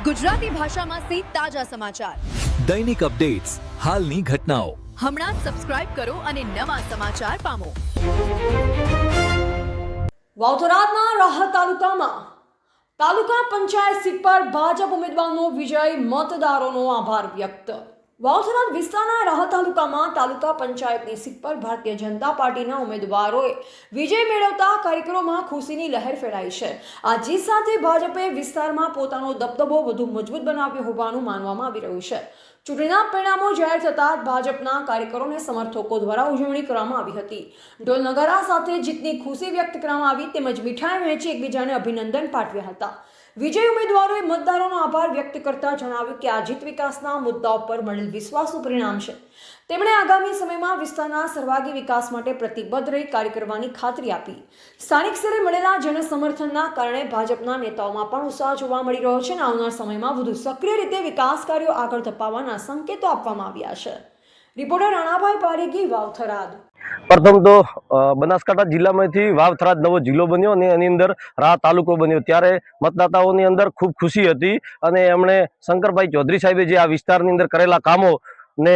ગુજરાતી ભાષામાં તાજા સમાચાર, દૈનિક અપડેટ્સ, હાલની ઘટનાઓ. હમણાં જ સબસ્ક્રાઇબ કરો અને નવા સમાચાર પામો. વાવથરાદના રાહત તાલુકા પંચાયત સીટ પર ભાજપ ઉમેદવારનો વિજય, મતદારોનો આભાર વ્યક્ત. વાવથરાદ વિસ્તારના રાહત તાલુકામાં તાલુકા પંચાયતની સીટ પર ભારતીય જનતા પાર્ટીના ઉમેદવારોએ વિજય મેળવતા કાર્યકરોમાં ખુશીની લહેર ફેલાઈ છે. આ જીત સાથે ભાજપે વિસ્તારમાં પોતાનો દબદબો વધુ મજબૂત બનાવ્યો હોવાનું માનવામાં આવી રહ્યું છે. ચૂંટણીના પરિણામો જાહેર થતાં ભાજપના કાર્યકરો અને સમર્થકો દ્વારા ઉજવણી કરવામાં આવી હતી. ઢોલ નગારા સાથે જીતની ખુશી વ્યક્ત કરવામાં આવી તેમજ મીઠાઈ વહેંચી એકબીજાને અભિનંદન પાઠવ્યા હતા. વિજય ઉમેદવારોએ મતદારોનો આભાર વ્યક્ત કરતા જણાવ્યું કે આ જીત વિકાસના મુદ્દાઓ પર મળેલ વિશ્વાસનું પરિણામ છે. તેમણે આગામી સમયમાં વિસ્તારના સર્વાંગી વિકાસ માટે પ્રતિબદ્ધ રહી કાર્ય કરવાની ખાતરી આપી. સ્થાનિક સ્તરે મળેલા જનસમર્થનના કારણે ભાજપના નેતાઓમાં પણ ઉત્સાહ જોવા મળી રહ્યો છે અને આવનાર સમયમાં વધુ સક્રિય રીતે વિકાસ કાર્યો આગળ ધપાવવાના સંકેતો આપવામાં આવ્યા છે. રિપોર્ટર રાણાભાઈ પારેખી, વાવથરાદ. પ્રથમ તો બનાસકાંઠા જિલ્લામાંથી વાવથરાદ નવો જિલ્લો બન્યો અને એની અંદર રાહત તાલુકો બન્યો ત્યારે મતદાતાઓની અંદર ખૂબ ખુશી હતી અને એમણે શંકરભાઈ ચૌધરી સાહેબે જે આ વિસ્તારની અંદર કરેલા કામો ને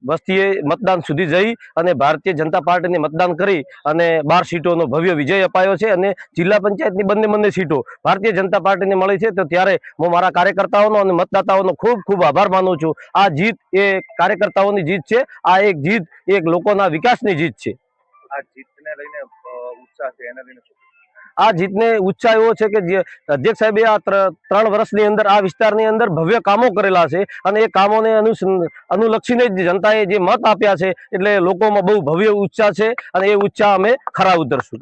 વસ્તીએ મતદાન સુધી જઈ અને ભારતીય જનતા પાર્ટીને મતદાન કરી અને 12 સીટોનો ભવ્ય વિજય અપાયો છે અને જિલ્લા પંચાયતની બંને સીટો ભારતીય જનતા પાર્ટીને મળી છે. તો ત્યારે હું મારા કાર્યકર્તાઓનો અને મતદાતાઓનો ખૂબ ખૂબ આભાર માનું છું. આ જીત એ કાર્યકર્તાઓની જીત છે. આ એક જીત એક લોકોના વિકાસની જીત છે. આ જીતને લઈને ઉત્સાહ છે, એને લઈને આ જીતને ઉત્સાહ એવો છે કે જે અધ્યક્ષ સાહેબે આ 3 વર્ષની અંદર આ વિસ્તારની અંદર ભવ્ય કામો કરેલા છે અને એ કામોને અનુલક્ષીને જ જનતાએ જે મત આપ્યા છે એટલે લોકોમાં બહુ ભવ્ય ઉત્સાહ છે અને એ ઉત્સાહ અમે ખરા ઉતરશું.